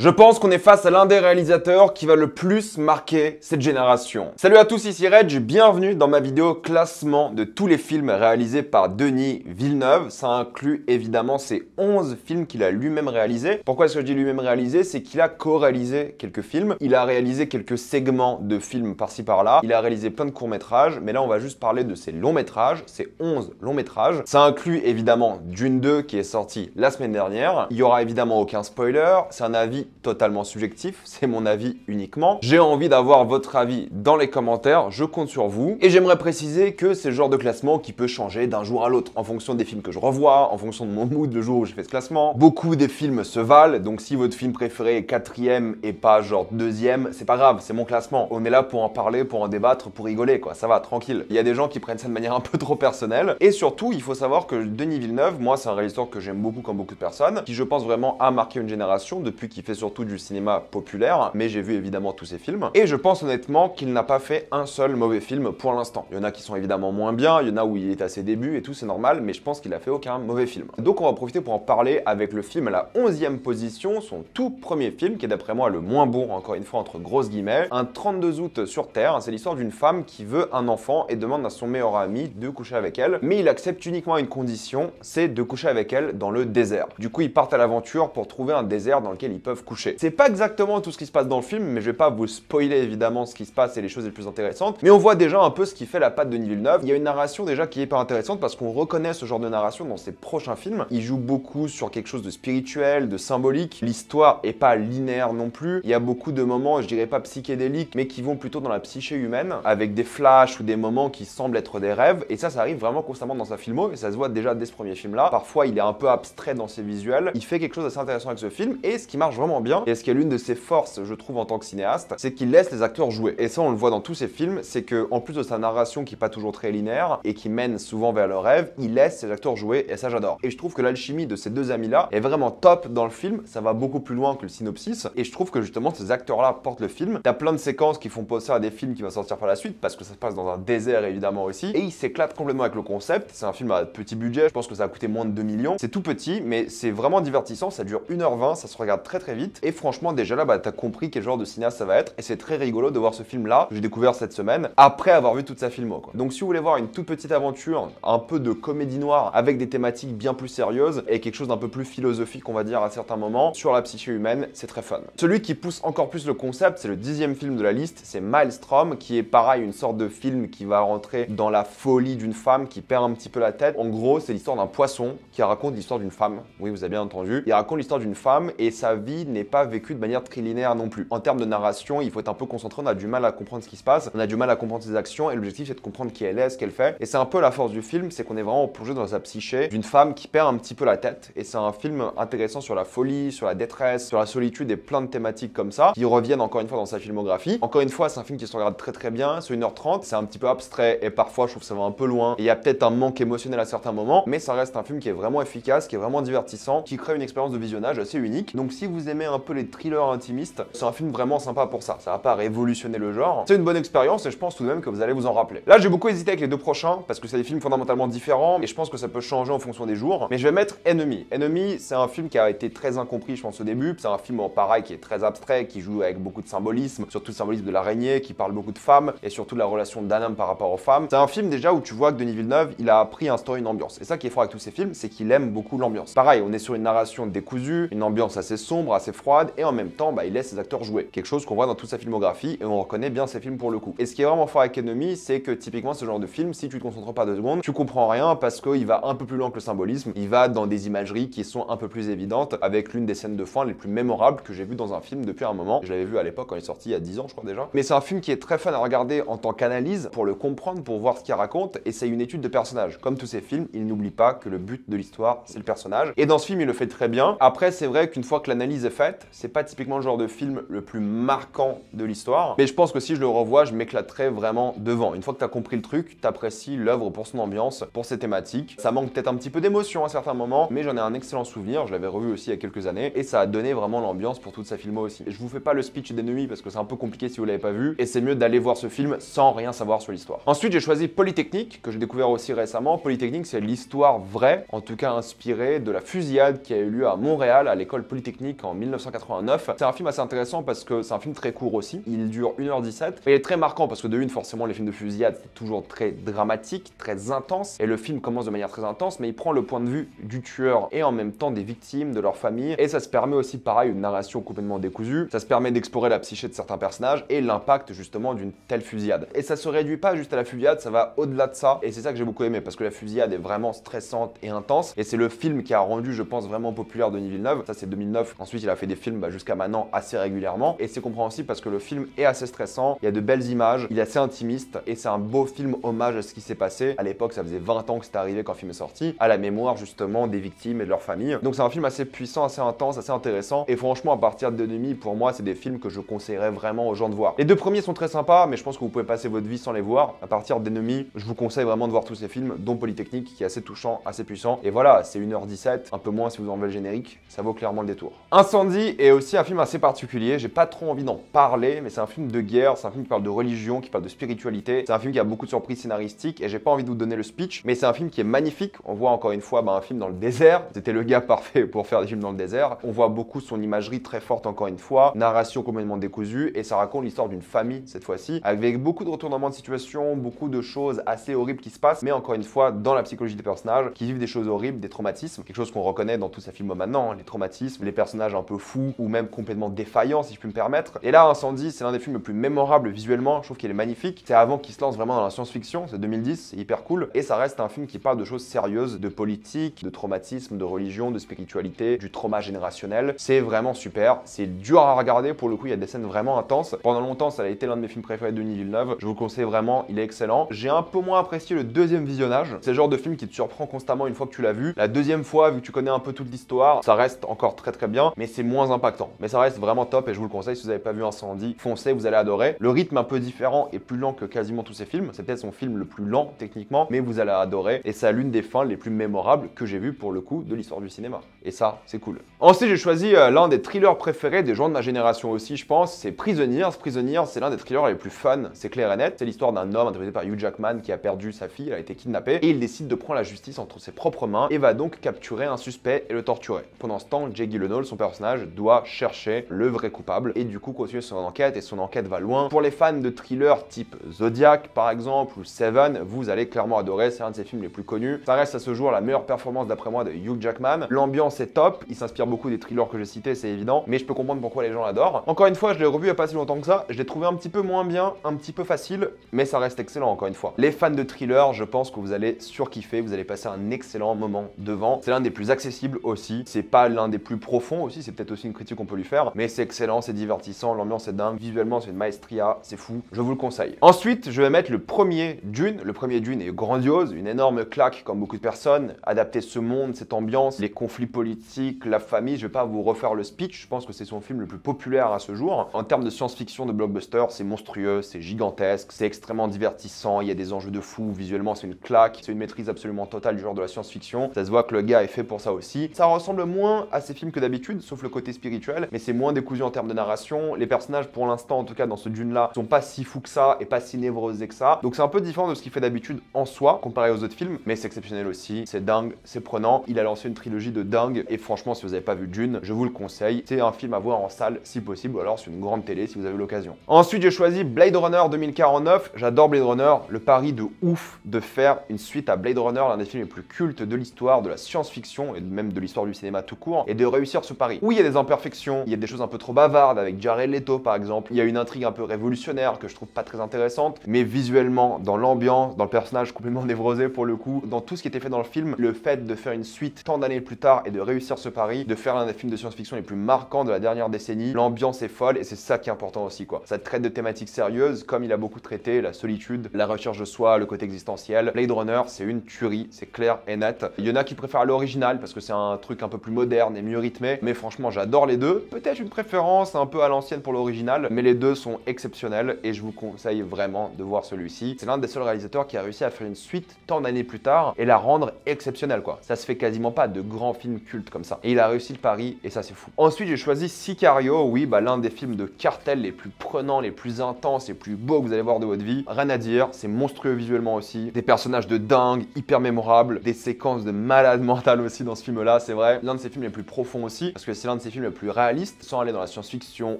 Je pense qu'on est face à l'un des réalisateurs qui va le plus marquer cette génération. Salut à tous, ici Reg, bienvenue dans ma vidéo classement de tous les films réalisés par Denis Villeneuve. Ça inclut évidemment ces 11 films qu'il a lui-même réalisés. Pourquoi est-ce que je dis lui-même réalisé? C'est qu'il a co-réalisé quelques films. Il a réalisé quelques segments de films par-ci par-là. Il a réalisé plein de courts-métrages, mais là on va juste parler de ses longs-métrages, ces 11 longs-métrages. Ça inclut évidemment Dune 2 qui est sorti la semaine dernière. Il y aura évidemment aucun spoiler, c'est un avis totalement subjectif, c'est mon avis uniquement. J'ai envie d'avoir votre avis dans les commentaires, je compte sur vous. Et j'aimerais préciser que c'est le genre de classement qui peut changer d'un jour à l'autre, en fonction des films que je revois, en fonction de mon mood le jour où j'ai fait ce classement. Beaucoup des films se valent, donc si votre film préféré est 4e et pas genre 2e, c'est pas grave, c'est mon classement. On est là pour en parler, pour en débattre, pour rigoler quoi, ça va, tranquille. Il y a des gens qui prennent ça de manière un peu trop personnelle. Et surtout, il faut savoir que Denis Villeneuve, moi c'est un réalisateur que j'aime beaucoup comme beaucoup de personnes, qui je pense vraiment a marqué une génération depuis qu'il fait surtout du cinéma populaire, mais j'ai vu évidemment tous ses films. Et je pense honnêtement qu'il n'a pas fait un seul mauvais film pour l'instant. Il y en a qui sont évidemment moins bien, il y en a où il est à ses débuts et tout, c'est normal, mais je pense qu'il a fait aucun mauvais film. Donc on va profiter pour en parler avec le film à la 11e position, son tout premier film, qui est d'après moi le moins bon, encore une fois entre grosses guillemets, un 32 août sur Terre. C'est l'histoire d'une femme qui veut un enfant et demande à son meilleur ami de coucher avec elle, mais il accepte uniquement une condition, c'est de coucher avec elle dans le désert. Du coup, ils partent à l'aventure pour trouver un désert dans lequel ils peuvent coucher. C'est pas exactement tout ce qui se passe dans le film, mais je vais pas vous spoiler évidemment ce qui se passe et les choses les plus intéressantes, mais on voit déjà un peu ce qui fait la patte de Denis Villeneuve. Il y a une narration déjà qui est hyper intéressante parce qu'on reconnaît ce genre de narration dans ses prochains films. Il joue beaucoup sur quelque chose de spirituel, de symbolique. L'histoire est pas linéaire non plus. Il y a beaucoup de moments, je dirais pas psychédéliques, mais qui vont plutôt dans la psyché humaine, avec des flashs ou des moments qui semblent être des rêves, et ça arrive vraiment constamment dans sa filmo, et ça se voit déjà dès ce premier film-là. Parfois, il est un peu abstrait dans ses visuels. Il fait quelque chose d'assez intéressant avec ce film, et ce qui marche vraiment bien, et ce qui est l'une de ses forces, je trouve, en tant que cinéaste, c'est qu'il laisse les acteurs jouer. Et ça, on le voit dans tous ses films, c'est que en plus de sa narration qui est pas toujours très linéaire, et qui mène souvent vers le rêve, il laisse ses acteurs jouer, et ça j'adore. Et je trouve que l'alchimie de ces deux amis-là est vraiment top dans le film, ça va beaucoup plus loin que le synopsis, et je trouve que justement ces acteurs-là portent le film. T'as plein de séquences qui font penser à des films qui vont sortir par la suite, parce que ça se passe dans un désert évidemment aussi, et il s'éclate complètement avec le concept. C'est un film à petit budget, je pense que ça a coûté moins de 2 millions. C'est tout petit, mais c'est vraiment divertissant, ça dure 1h20, ça se regarde très très vite, et franchement déjà là, t'as compris quel genre de cinéaste ça va être, et c'est très rigolo de voir ce film-là, que j'ai découvert cette semaine, après avoir vu toute sa filmo, quoi. Donc si vous voulez voir une toute petite aventure, un peu de comédie noire, avec des thématiques bien plus sérieuses, et quelque chose d'un peu plus philosophique, on va dire, à certains moments, sur la psyché humaine, c'est très fun. Celui qui pousse encore plus le concept, c'est le 10e film de la liste, c'est Maelstrom, qui est pareil, une sorte de film qui va rentrer dans la folie d'une femme qui perd un petit peu la tête. En gros, c'est l'histoire d'un poisson qui raconte l'histoire d'une femme. Oui, vous avez bien entendu. Il raconte l'histoire d'une femme et sa vie n'est pas vécue de manière très linéaire non plus. En termes de narration, il faut être un peu concentré, on a du mal à comprendre ce qui se passe, on a du mal à comprendre ses actions et l'objectif c'est de comprendre qui elle est, ce qu'elle fait. Et c'est un peu la force du film, c'est qu'on est vraiment plongé dans sa psyché d'une femme qui perd un petit peu la tête. Et c'est un film intéressant sur la folie, sur la détresse, sur la solitude et plein de thématiques comme ça qui reviennent encore une fois dans sa filmographie. Encore une fois, c'est un film qui se regarde très très bien, sur 1h30, c'est un petit peu abstrait et parfois je trouve que ça va un peu loin. Et il y a peut-être un manque émotionnel à certains moments, mais ça reste un film qui est vraiment efficace, qui est vraiment divertissant, qui crée une expérience de visionnage assez unique. Donc si vous aimez un peu les thrillers intimistes, c'est un film vraiment sympa pour ça. Ça va pas révolutionner le genre. C'est une bonne expérience et je pense tout de même que vous allez vous en rappeler. Là, j'ai beaucoup hésité avec les deux prochains parce que c'est des films fondamentalement différents et je pense que ça peut changer en fonction des jours. Mais je vais mettre Enemy. Enemy, c'est un film qui a été très incompris, je pense, au début. C'est un film en pareil qui est très abstrait, qui joue avec beaucoup de symbolisme, surtout le symbolisme de l'araignée, qui parle beaucoup de femmes et surtout de la relation d'un homme par rapport aux femmes. C'est un film déjà où tu vois que Denis Villeneuve, il a appris à instaurer une ambiance. Et ça qui est fort avec tous ces films, c'est qu'il aime beaucoup l'ambiance. Pareil, on est sur une narration décousue, une ambiance assez sombre, assez froide, et en même temps, il laisse ses acteurs jouer. Quelque chose qu'on voit dans toute sa filmographie, et on reconnaît bien ses films pour le coup. Et ce qui est vraiment fort avec Enemy, c'est que typiquement ce genre de film, si tu te concentres pas 2 secondes, tu comprends rien parce qu'il va un peu plus loin que le symbolisme. Il va dans des imageries qui sont un peu plus évidentes, avec l'une des scènes de fin les plus mémorables que j'ai vues dans un film depuis un moment. Je l'avais vu à l'époque quand il est sorti il y a 10 ans, je crois déjà. Mais c'est un film qui est très fun à regarder en tant qu'analyse, pour le comprendre, pour voir ce qu'il raconte, et c'est une étude de personnage. Comme tous ces films, il n'oublie pas que le but de l'histoire, c'est le personnage. Et dans ce film, il le fait très bien. Après, c'est vrai qu'une fois que l'analyse est faite, c'est pas typiquement le genre de film le plus marquant de l'histoire, mais je pense que si je le revois, je m'éclaterai vraiment devant. Une fois que tu as compris le truc, tu apprécies l'œuvre pour son ambiance, pour ses thématiques. Ça manque peut-être un petit peu d'émotion à certains moments, mais j'en ai un excellent souvenir. Je l'avais revu aussi il y a quelques années, et ça a donné vraiment l'ambiance pour toute sa filmo aussi. Et je vous fais pas le speech d'Enemy parce que c'est un peu compliqué si vous l'avez pas vu, et c'est mieux d'aller voir ce film sans rien savoir sur l'histoire. Ensuite, j'ai choisi Polytechnique, que j'ai découvert aussi récemment. Polytechnique, c'est l'histoire vraie, en tout cas inspirée de la fusillade qui a eu lieu à Montréal, à l'école Polytechnique en 19 1989. C'est un film assez intéressant parce que c'est un film très court aussi. Il dure 1h17. Mais il est très marquant parce que de une, forcément, les films de fusillade, c'est toujours très dramatique, très intense. Et le film commence de manière très intense, mais il prend le point de vue du tueur et en même temps des victimes, de leur famille. Et ça se permet aussi, pareil, une narration complètement décousue. Ça se permet d'explorer la psyché de certains personnages et l'impact justement d'une telle fusillade. Et ça se réduit pas juste à la fusillade, ça va au-delà de ça. Et c'est ça que j'ai beaucoup aimé parce que la fusillade est vraiment stressante et intense. Et c'est le film qui a rendu, je pense, vraiment populaire Denis Villeneuve. Ça, c'est 2009. Ensuite, il a fait des films jusqu'à maintenant assez régulièrement. Et c'est compréhensible parce que le film est assez stressant. Il y a de belles images, il est assez intimiste et c'est un beau film hommage à ce qui s'est passé. À l'époque, ça faisait 20 ans que c'était arrivé quand le film est sorti, à la mémoire justement des victimes et de leurs familles. Donc c'est un film assez puissant, assez intense, assez intéressant. Et franchement, à partir de Demi, pour moi, c'est des films que je conseillerais vraiment aux gens de voir. Les deux premiers sont très sympas, mais je pense que vous pouvez passer votre vie sans les voir. À partir d'Ennemi, je vous conseille vraiment de voir tous ces films, dont Polytechnique, qui est assez touchant, assez puissant. Et voilà, c'est 1h17, un peu moins si vous enlevez le générique, ça vaut clairement le détour. Incendie est aussi un film assez particulier, j'ai pas trop envie d'en parler, mais c'est un film de guerre, c'est un film qui parle de religion, qui parle de spiritualité, c'est un film qui a beaucoup de surprises scénaristiques, et j'ai pas envie de vous donner le speech, mais c'est un film qui est magnifique. On voit encore une fois un film dans le désert, c'était le gars parfait pour faire des films dans le désert. On voit beaucoup son imagerie très forte encore une fois, narration complètement décousue, et ça raconte l'histoire d'une famille cette fois-ci, avec beaucoup de retournements de situation, beaucoup de choses assez horribles qui se passent, mais encore une fois dans la psychologie des personnages qui vivent des choses horribles, des traumatismes, quelque chose qu'on reconnaît dans tous ces films maintenant, hein, les traumatismes, les personnages un peu fous ou même complètement défaillants si je puis me permettre. Et là, Incendie, c'est l'un des films les plus mémorables visuellement, je trouve qu'il est magnifique. C'est avant qu'il se lance vraiment dans la science-fiction, c'est 2010, c'est hyper cool, et ça reste un film qui parle de choses sérieuses, de politique, de traumatisme, de religion, de spiritualité, du trauma générationnel. C'est vraiment super, c'est dur à regarder, pour le coup il y a des scènes vraiment intenses. Pendant longtemps ça a été l'un de mes films préférés de Denis Villeneuve, je vous le conseille vraiment, il est excellent. J'ai un peu moins apprécié le deuxième visionnage, c'est le genre de film qui te surprend constamment une fois que tu l'as vu. La deuxième fois, vu que tu connais un peu toute l'histoire, ça reste encore très bien, mais c'est moins impactant. Mais ça reste vraiment top et je vous le conseille si vous n'avez pas vu Incendie, foncez, vous allez adorer. Le rythme un peu différent et plus lent que quasiment tous ses films, c'est peut-être son film le plus lent techniquement, mais vous allez adorer et c'est l'une des fins les plus mémorables que j'ai vues pour le coup de l'histoire du cinéma. Et ça, c'est cool. Ensuite, j'ai choisi l'un des thrillers préférés des gens de ma génération aussi, je pense, c'est Prisoners. Prisoners, c'est l'un des thrillers les plus fun, c'est clair et net. C'est l'histoire d'un homme interprété par Hugh Jackman qui a perdu sa fille, elle a été kidnappée, et il décide de prendre la justice entre ses propres mains et va donc capturer un suspect et le torturer. Pendant ce temps, Jake Gyllenhaal, son personnage, doit chercher le vrai coupable et du coup continuer son enquête, et son enquête va loin. Pour les fans de thrillers type Zodiac par exemple ou Seven, vous allez clairement adorer, c'est un de ses films les plus connus. Ça reste à ce jour la meilleure performance d'après moi de Hugh Jackman. L'ambiance est top, il s'inspire beaucoup des thrillers que j'ai cités, c'est évident, mais je peux comprendre pourquoi les gens l'adorent. Encore une fois, je l'ai revu il n'y a pas si longtemps que ça, je l'ai trouvé un petit peu moins bien, un petit peu facile, mais ça reste excellent encore une fois. Les fans de thriller, je pense que vous allez surkiffer, vous allez passer un excellent moment devant. C'est l'un des plus accessibles aussi, c'est pas l'un des plus profonds aussi, c'est peut-être aussi une critique qu'on peut lui faire, mais c'est excellent, c'est divertissant, l'ambiance est dingue, visuellement c'est une maestria, c'est fou, je vous le conseille. Ensuite, je vais mettre le premier Dune. Le premier Dune est grandiose, une énorme claque comme beaucoup de personnes, adapter ce monde, cette ambiance, les conflits politiques, la famille, je vais pas vous refaire le speech, je pense que c'est son film le plus populaire à ce jour. En termes de science-fiction, de blockbuster, c'est monstrueux, c'est gigantesque, c'est extrêmement divertissant, il y a des enjeux de fou, visuellement c'est une claque, c'est une maîtrise absolument totale du genre de la science-fiction, ça se voit que le gars est fait pour ça aussi. Ça ressemble moins à ses films que d'habitude, sauf le côté spirituel, mais c'est moins décousu en termes de narration. Les personnages, pour l'instant, en tout cas dans ce Dune-là, sont pas si fous que ça et pas si névrosés que ça. Donc c'est un peu différent de ce qu'il fait d'habitude en soi, comparé aux autres films, mais c'est exceptionnel aussi, c'est dingue, c'est prenant. Il a lancé une trilogie de dingue, et franchement, si vous n'avez pas vu Dune, je vous le conseille. C'est un film à voir en salle si possible, ou alors sur une grande télé si vous avez l'occasion. Ensuite, j'ai choisi Blade Runner 2049. J'adore Blade Runner, le pari de ouf de faire une suite à Blade Runner, l'un des films les plus cultes de l'histoire, de la science-fiction et même de l'histoire du cinéma tout court, et de réussir ce pari. Oui, il y a des imperfections, il y a des choses un peu trop bavardes avec Jared Leto par exemple, il y a une intrigue un peu révolutionnaire que je trouve pas très intéressante, mais visuellement, dans l'ambiance, dans le personnage complètement névrosé pour le coup, dans tout ce qui était fait dans le film, le fait de faire une suite tant d'années plus tard et de réussir ce pari, de faire l'un des films de science-fiction les plus marquants de la dernière décennie, l'ambiance est folle et c'est ça qui est important aussi quoi. Ça traite de thématiques sérieuses comme il a beaucoup traité, la solitude, la recherche de soi, le côté existentiel. Blade Runner, c'est une tuerie, c'est clair et net. Il y en a qui préfèrent l'original parce que c'est un truc un peu plus moderne et mieux rythmé, mais franchement j'adore les deux. Peut-être une préférence un peu à l'ancienne pour l'original, mais les deux sont exceptionnels et je vous conseille vraiment de voir celui-ci. C'est l'un des seuls réalisateurs qui a réussi à faire une suite tant d'années plus tard et la rendre exceptionnelle quoi. Ça se fait quasiment pas de grands films culte comme ça. Et il a réussi le pari et ça c'est fou. Ensuite j'ai choisi Sicario, oui l'un des films de cartel les plus prenants, les plus intenses, les plus beaux que vous allez voir de votre vie. Rien à dire, c'est monstrueux visuellement aussi, des personnages de dingue, hyper mémorables, des séquences de malade mentale aussi dans ce film là, c'est vrai. L'un de ses films les plus profonds aussi, parce que c'est l'un de ses films les plus réalistes, sans aller dans la science-fiction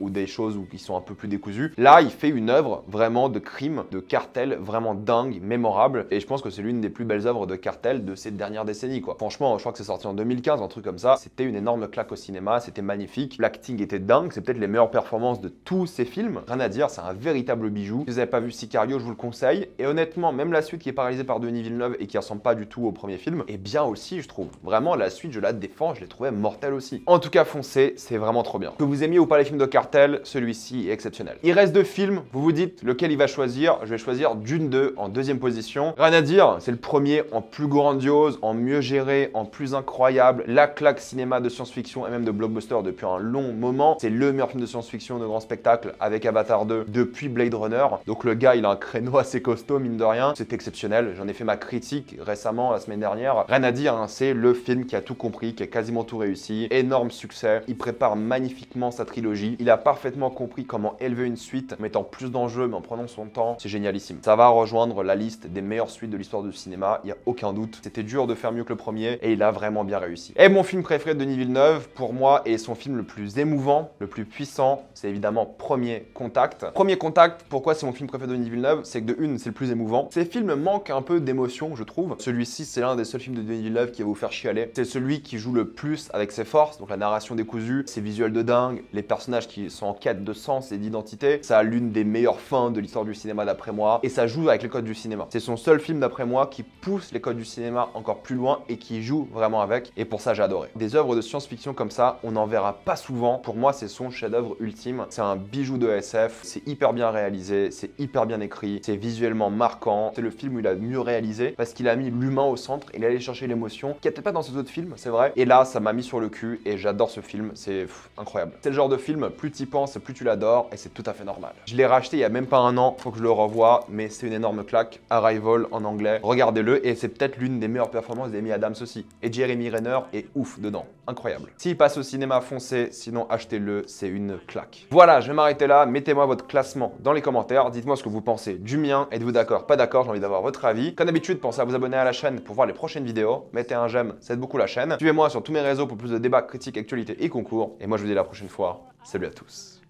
ou des choses qui sont un peu plus décousues. Là il fait une œuvre vraiment de crime, de cartel, vraiment dingue, mémorable, et je pense que c'est l'une des plus belles œuvres de cartel de ces dernières décennies quoi. Franchement, je crois que c'est sorti en 2015, un truc comme ça, c'était une énorme claque au cinéma, c'était magnifique, l'acting était dingue, c'est peut-être les meilleures performances de tous ces films, rien à dire, c'est un véritable bijou. Si vous n'avez pas vu Sicario, je vous le conseille, et honnêtement, même la suite qui est réalisée par Denis Villeneuve et qui ressemble pas du tout au premier film, est bien aussi je trouve. Vraiment, la suite, je la défends, je l'ai trouvé mortelle aussi. En tout cas, foncez, c'est vraiment trop bien. Que vous aimiez ou pas les films de cartel, celui-ci est exceptionnel. Il reste 2 films, vous vous dites lequel il va choisir, je vais choisir Dune 2 en 2e position. Rien à dire, c'est le premier en plus grandiose, en mieux géré, en plus incroyable, la claque cinéma de science-fiction et même de blockbuster depuis un long moment. C'est le meilleur film de science-fiction de grand spectacle avec Avatar 2 depuis Blade Runner. Donc le gars, il a un créneau assez costaud, mine de rien. C'est exceptionnel. J'en ai fait ma critique récemment, la semaine dernière. Rien à dire, hein, c'est le film qui a tout compris, qui a quasiment tout réussi. Énorme succès. Il prépare magnifiquement sa trilogie. Il a parfaitement compris comment élever une suite, en mettant plus d'enjeux, mais en prenant son temps. C'est génialissime. Ça va rejoindre la liste des meilleures suites de l'histoire du cinéma, il n'y a aucun doute. C'était dur de faire mieux que le premier et il a vraiment bien réussi. Et mon film préféré de Denis Villeneuve, pour moi, est son film le plus émouvant, le plus puissant, c'est évidemment Premier Contact. Premier Contact, pourquoi c'est mon film préféré de Denis Villeneuve? C'est que de une, c'est le plus émouvant. Ces films manquent un peu d'émotion, je trouve. Celui-ci, c'est l'un des seuls films de Denis Villeneuve qui va vous faire chialer. C'est celui qui joue le plus avec ses forces, donc la narration décousue, ses visuels de dingue, les personnages qui sont en quête de sens et d'identité. Ça a l'une des meilleures fins de l'histoire du cinéma d'après moi, et ça joue avec les codes du cinéma. C'est son seul film d'après moi qui pousse les codes du cinéma encore plus loin et qui joue vraiment avec, et pour ça j'ai adoré. Des œuvres de science-fiction comme ça, on n'en verra pas souvent. Pour moi, c'est son chef-d'œuvre ultime. C'est un bijou de SF, c'est hyper bien réalisé, c'est hyper bien écrit, c'est visuellement marquant. C'est le film où il a mieux réalisé parce qu'il a mis l'humain au centre, il est allé chercher l'émotion qu'il n'y a peut-être pas dans ses autres films, c'est vrai. Et là, ça m'a mis sur le cul et j'adore ce film, c'est incroyable. C'est le genre de film, plus tu y penses, plus tu l'adores et c'est tout à fait normal. Je l'ai racheté il y a même pas un an, faut que je le revoie, mais c'est une énorme claque. Arrival en anglais, regardez-le et c'est peut-être l'une des meilleures performances d'Amy Adams aussi. Et Jeremy Renner est ouf dedans, incroyable. S'il passe au cinéma, foncez, sinon achetez-le, c'est une claque. Voilà, je vais m'arrêter là, mettez-moi votre classement dans les commentaires, dites-moi ce que vous pensez du mien, êtes-vous d'accord, pas d'accord, j'ai envie d'avoir votre avis. Comme d'habitude, pensez à vous abonner à la chaîne pour voir les prochaines vidéos, mettez un j'aime, ça aide beaucoup la chaîne. Suivez-moi sur tous mes réseaux pour plus de débats, critiques, actualités et concours. Et moi je vous dis à la prochaine fois, salut à tous.